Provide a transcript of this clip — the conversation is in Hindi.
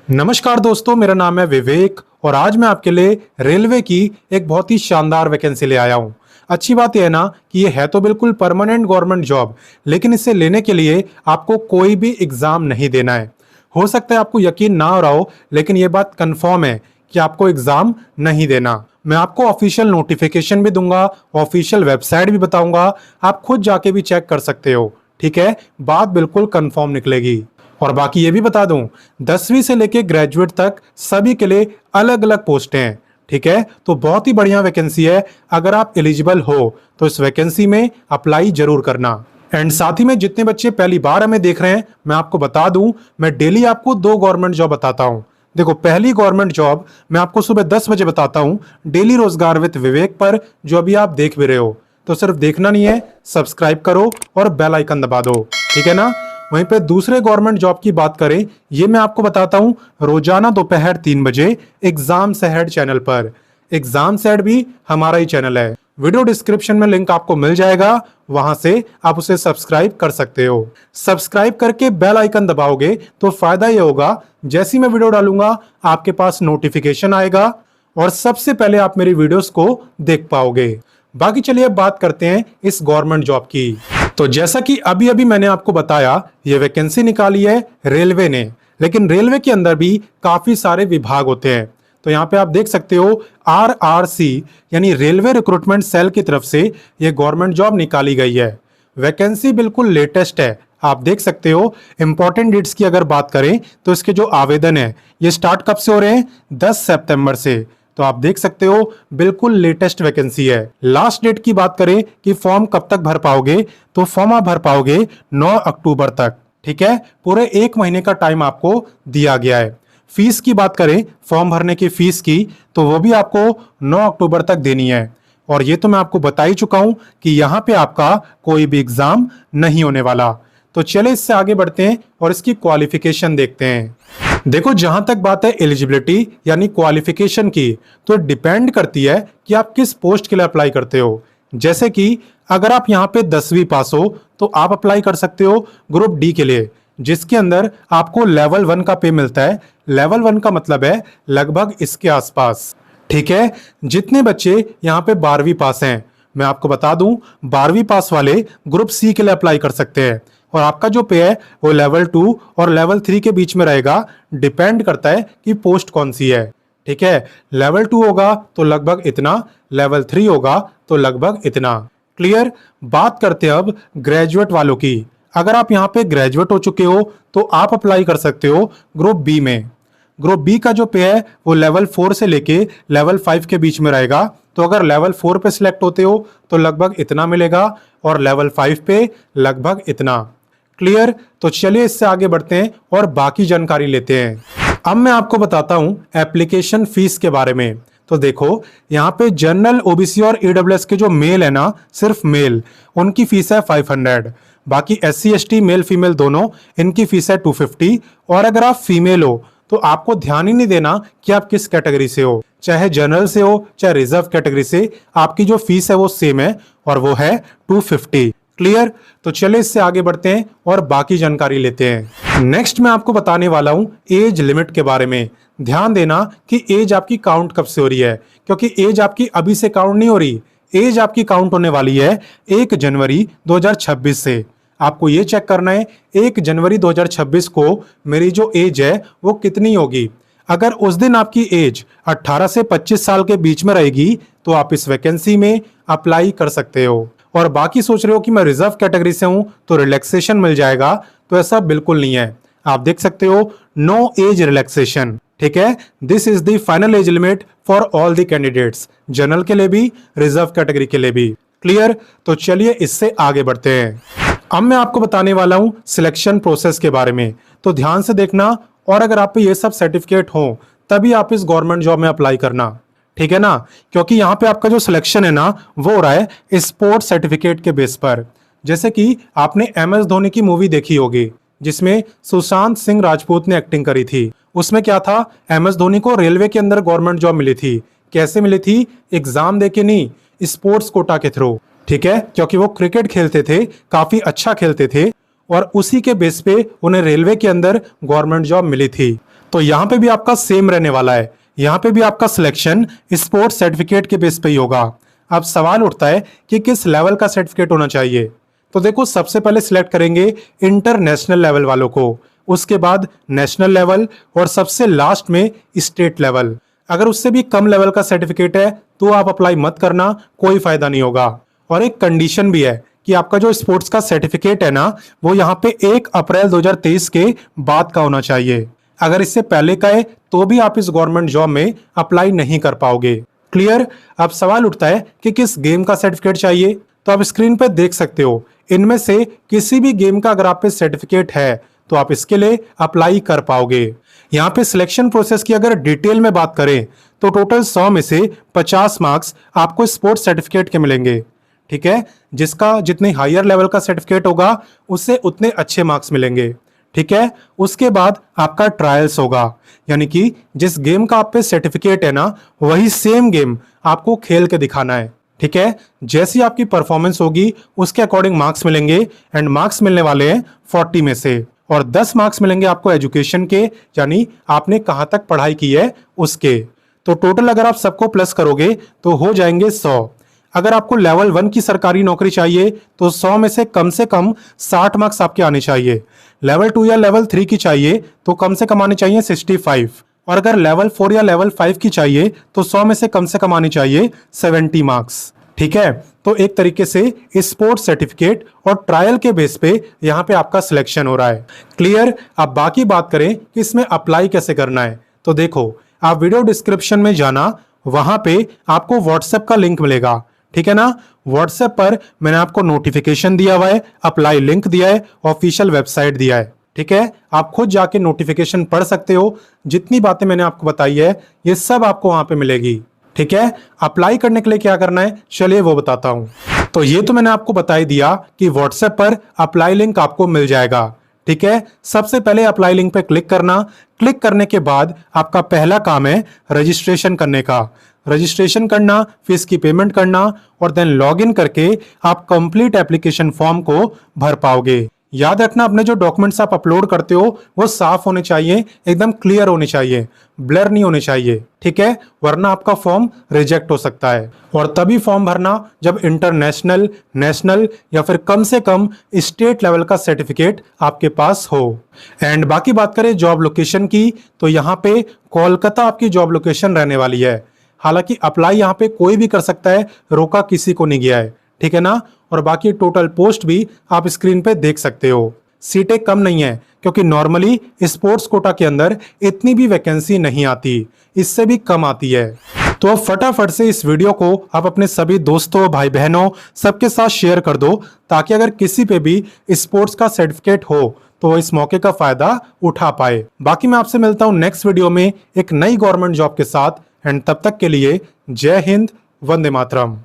नमस्कार दोस्तों, मेरा नाम है विवेक और आज मैं आपके लिए रेलवे की एक बहुत ही शानदार वैकेंसी ले आया हूँ। अच्छी बात यह है ना कि ये है तो बिल्कुल परमानेंट गवर्नमेंट जॉब, लेकिन इसे लेने के लिए आपको कोई भी एग्जाम नहीं देना है। हो सकता है आपको यकीन ना हो रहा हो, लेकिन ये बात कंफर्म है कि आपको एग्जाम नहीं देना। मैं आपको ऑफिशियल नोटिफिकेशन भी दूंगा, ऑफिशियल वेबसाइट भी बताऊंगा, आप खुद जाके भी चेक कर सकते हो। ठीक है, बात बिल्कुल कंफर्म निकलेगी। और बाकी ये भी बता दूं, 10वीं से लेके ग्रेजुएट तक सभी के लिए अलग अलग पोस्टें हैं। ठीक है, तो बहुत ही बढ़िया वैकेंसी है। अगर आप एलिजिबल हो तो इस वैकेंसी में अप्लाई जरूर करना। एंड साथ ही में जितने बच्चे पहली बार हमें देख रहे हैं, मैं आपको बता दूं, मैं डेली आपको 2 गवर्नमेंट जॉब बताता हूं। देखो, पहली गवर्नमेंट जॉब मैं आपको सुबह 10 बजे बताता हूं, डेली रोजगार विद विवेक पर, जो अभी आप देख भी रहे हो। तो सिर्फ देखना नहीं है, सब्सक्राइब करो और बेल आइकन दबा दो। ठीक है ना। वहीं पे दूसरे गवर्नमेंट जॉब की बात करें, ये मैं आपको बताता हूं रोजाना दोपहर 3 बजे एग्जाम सेड चैनल पर। एग्जाम सेड भी हमारा ही चैनल है, वीडियो डिस्क्रिप्शन में लिंक आपको मिल जाएगा, वहां से आप उसे सब्सक्राइब कर सकते हो। सब्सक्राइब करके बेल आइकन दबाओगे तो फायदा ये होगा, जैसी मैं वीडियो डालूंगा आपके पास नोटिफिकेशन आएगा और सबसे पहले आप मेरी वीडियोस को देख पाओगे। बाकी चलिए अब बात करते हैं इस गवर्नमेंट जॉब की। तो जैसा कि अभी अभी मैंने आपको बताया, ये वैकेंसी निकाली है रेलवे ने, लेकिन रेलवे के अंदर भी काफी सारे विभाग होते हैं। तो यहाँ पे आप देख सकते हो RRC यानी रेलवे रिक्रूटमेंट सेल की तरफ से ये गवर्नमेंट जॉब निकाली गई है। वैकेंसी बिल्कुल लेटेस्ट है, आप देख सकते हो। इंपॉर्टेंट डेट्स की अगर बात करें तो इसके जो आवेदन है ये स्टार्ट कब से हो रहे हैं, 10 सितंबर से। तो आप देख सकते हो बिल्कुल लेटेस्ट वैकेंसी है। लास्ट डेट की बात करें कि फॉर्म कब तक भर पाओगे, तो फॉर्म आप भर पाओगे 9 अक्टूबर तक। ठीक है, पूरे 1 महीने का टाइम आपको दिया गया है। फीस की बात करें, फॉर्म भरने की फीस की, तो वो भी आपको 9 अक्टूबर तक देनी है। और ये तो मैं आपको बता ही चुका हूं कि यहाँ पे आपका कोई भी एग्जाम नहीं होने वाला। तो चले इससे आगे बढ़ते हैं और इसकी क्वालिफिकेशन देखते हैं। देखो, जहां तक बात है एलिजिबिलिटी यानी क्वालिफिकेशन की, तो डिपेंड करती है कि आप किस पोस्ट के लिए अप्लाई करते हो। जैसे कि अगर आप यहाँ पे 10वीं पास हो तो आप अप्लाई कर सकते हो ग्रुप डी के लिए, जिसके अंदर आपको लेवल 1 का पे मिलता है। लेवल 1 का मतलब है लगभग इसके आसपास। ठीक है, जितने बच्चे यहाँ पे 12वीं पास हैं, मैं आपको बता दूं 12वीं पास वाले ग्रुप सी के लिए अप्लाई कर सकते हैं। और आपका जो पे है वो लेवल 2 और लेवल 3 के बीच में रहेगा, डिपेंड करता है कि पोस्ट कौन सी है। ठीक है, लेवल 2 होगा तो लगभग इतना, लेवल 3 होगा तो लगभग इतना। क्लियर। बात करते हैं अब ग्रेजुएट वालों की। अगर आप यहाँ पे ग्रेजुएट हो चुके हो तो आप अप्लाई कर सकते हो ग्रुप बी में। ग्रुप बी का जो पे है वो लेवल 4 से लेके लेवल 5 के बीच में रहेगा। तो अगर लेवल 4 पे सिलेक्ट होते हो तो लगभग इतना मिलेगा और लेवल 5 पे लगभग इतना। क्लियर। तो चलिए इससे आगे बढ़ते हैं और बाकी जानकारी लेते हैं। अब मैं आपको बताता हूं एप्लीकेशन फीस के बारे में। तो देखो, यहाँ पे जनरल, ओबीसी और ईडब्ल्यूएस के जो मेल है ना, सिर्फ मेल, उनकी फीस है 500। बाकी SC ST मेल फीमेल दोनों, इनकी फीस है 250। और अगर आप फीमेल हो तो आपको ध्यान ही नहीं देना कि आप किस कैटेगरी से हो, चाहे जनरल से हो चाहे रिजर्व कैटेगरी से, आपकी जो फीस है वो सेम है और वो है 250। क्लियर। तो चले इससे आगे बढ़ते हैं और बाकी जानकारी लेते हैं। नेक्स्ट मैं आपको बताने वाला हूं एज लिमिट के बारे में। ध्यान देना कि एज आपकी काउंट कब से हो रही है, क्योंकि एज आपकी अभी से काउंट नहीं हो रही। एज आपकी काउंट होने वाली है 1 जनवरी 2026 से। आपको ये चेक करना है 1 जनवरी 2026 को मेरी जो एज है वो कितनी होगी। अगर उस दिन आपकी एज 18 से 25 साल के बीच में रहेगी तो आप इस वैकेंसी में अप्लाई कर सकते हो। और बाकी सोच रहे हो कि मैं रिजर्व कैटेगरी से हूं तो रिलैक्सेशन मिल जाएगा, तो ऐसा बिल्कुल नहीं है। आप देख सकते हो नो एज रिलैक्सेशन। ठीक है, this is the final age limit for all the candidates, general के लिए भी, रिजर्व कैटेगरी के लिए भी। क्लियर। तो चलिए इससे आगे बढ़ते हैं। अब मैं आपको बताने वाला हूं सिलेक्शन प्रोसेस के बारे में, तो ध्यान से देखना। और अगर आप पे ये सब सर्टिफिकेट हो तभी आप इस गवर्नमेंट जॉब में अप्लाई करना। ठीक है ना, क्योंकि यहाँ पे आपका जो सिलेक्शन है ना वो हो रहा है स्पोर्ट सर्टिफिकेट के बेस पर। जैसे कि आपने MS धोनी की मूवी देखी होगी, जिसमें सुशांत सिंह राजपूत ने एक्टिंग करी थी। उसमें क्या था, MS धोनी को रेलवे के अंदर गवर्नमेंट जॉब मिली थी। कैसे मिली थी, एग्जाम देके नहीं, स्पोर्ट्स कोटा के थ्रू। ठीक है, क्योंकि वो क्रिकेट खेलते थे, काफी अच्छा खेलते थे और उसी के बेस पे उन्हें रेलवे के अंदर गवर्नमेंट जॉब मिली थी। तो यहाँ पे भी आपका सेम रहने वाला है। यहाँ पे भी आपका सिलेक्शन स्पोर्ट्स सर्टिफिकेट के बेस पे ही होगा। अब सवाल उठता है कि किस लेवल का सर्टिफिकेट होना चाहिए। तो देखो, सबसे पहले सिलेक्ट करेंगे इंटरनेशनल लेवल वालों को, उसके बाद नेशनल लेवल और सबसे लास्ट में स्टेट लेवल। अगर उससे भी कम लेवल का सर्टिफिकेट है तो आप अप्लाई मत करना, कोई फायदा नहीं होगा। और एक कंडीशन भी है कि आपका जो स्पोर्ट्स का सर्टिफिकेट है ना, वो यहाँ पे 1 अप्रैल 2023 के बाद का होना चाहिए। अगर इससे पहले का है तो भी आप इस गवर्नमेंट जॉब में अप्लाई नहीं कर पाओगे। क्लियर। अब सवाल उठता है कि किस गेम का सर्टिफिकेट चाहिए। तो आप स्क्रीन पे देख सकते हो, इनमें से किसी भी गेम का अगर आप पे सर्टिफिकेट है तो आप इसके लिए अप्लाई कर पाओगे। यहाँ पे सिलेक्शन प्रोसेस की अगर डिटेल में बात करें तो टोटल 100 में से 50 मार्क्स आपको स्पोर्ट्स सर्टिफिकेट के मिलेंगे। ठीक है, जिसका जितनी हायर लेवल का सर्टिफिकेट होगा उससे उतने अच्छे मार्क्स मिलेंगे। ठीक है, उसके बाद आपका ट्रायल्स होगा, यानी कि जिस गेम का आप पे सर्टिफिकेट है ना, वही सेम गेम आपको खेल के दिखाना है। ठीक है, जैसी आपकी परफॉर्मेंस होगी उसके अकॉर्डिंग मार्क्स मिलेंगे एंड मार्क्स मिलने वाले हैं 40 में से, और 10 मार्क्स मिलेंगे आपको एजुकेशन के, यानी आपने कहां तक पढ़ाई की है उसके। तो टोटल अगर आप सबको प्लस करोगे तो हो जाएंगे 100। अगर आपको लेवल 1 की सरकारी नौकरी चाहिए तो 100 में से कम 60 मार्क्स आपके आने चाहिए। लेवल 2 या लेवल 3 की चाहिए तो कम से कम आने चाहिए 65। और अगर लेवल 4 या लेवल 5 की चाहिए तो 100 में से कम आने चाहिए 70 मार्क्स। ठीक है, तो एक तरीके से स्पोर्ट्स सर्टिफिकेट और ट्रायल के बेस पे यहाँ पे आपका सिलेक्शन हो रहा है। क्लियर। अब बाकी बात करें कि इसमें अप्लाई कैसे करना है। तो देखो, आप वीडियो डिस्क्रिप्शन में जाना, वहां पे आपको व्हाट्सएप का लिंक मिलेगा। ठीक है ना, व्हाट्सएप पर मैंने आपको नोटिफिकेशन दिया हुआ है, अप्लाई लिंक दिया है, ऑफिशियल वेबसाइट दिया है। ठीक है, आप खुद जाके नोटिफिकेशन पढ़ सकते हो। जितनी बातें मैंने आपको बताई है ये सब आपको वहां पे मिलेगी। ठीक है, अप्लाई करने के लिए क्या करना है चलिए वो बताता हूं। तो ये तो मैंने आपको बता ही दिया कि व्हाट्सएप पर अप्लाई लिंक आपको मिल जाएगा। ठीक है, सबसे पहले अप्लाई लिंक पे क्लिक करना। क्लिक करने के बाद आपका पहला काम है रजिस्ट्रेशन करने का। रजिस्ट्रेशन करना, फीस की पेमेंट करना और देन लॉगिन करके आप कंप्लीट एप्लीकेशन फॉर्म को भर पाओगे। याद रखना, अपने जो डॉक्यूमेंट्स आप अपलोड करते हो वो साफ होने चाहिए, एकदम क्लियर होने चाहिए, ब्लर नहीं होने चाहिए। ठीक है, वरना आपका फॉर्म रिजेक्ट हो सकता है। और तभी फॉर्म भरना जब इंटरनेशनल, नेशनल या फिर कम से कम स्टेट लेवल का सर्टिफिकेट आपके पास हो। एंड बाकी बात करें जॉब लोकेशन की, तो यहाँ पे कोलकाता आपकी जॉब लोकेशन रहने वाली है। हालांकि अप्लाई यहाँ पे कोई भी कर सकता है, रोका किसी को नहीं गया है। ठीक है ना, और बाकी टोटल पोस्ट भी आप स्क्रीन पे देख सकते हो। सीटें कम नहीं है क्योंकि नॉर्मली स्पोर्ट्स कोटा के अंदर इतनी भी वैकेंसी नहीं आती, इससे भी कम आती है। तो अब फटाफट से इस वीडियो को आप अपने सभी दोस्तों, भाई बहनों सबके साथ शेयर कर दो, ताकि अगर किसी पे भी स्पोर्ट्स का सर्टिफिकेट हो तो इस मौके का फायदा उठा पाए। बाकी मैं आपसे मिलता हूं नेक्स्ट वीडियो में एक नई गवर्नमेंट जॉब के साथ। एंड तब तक के लिए जय हिंद, वंदे मातरम।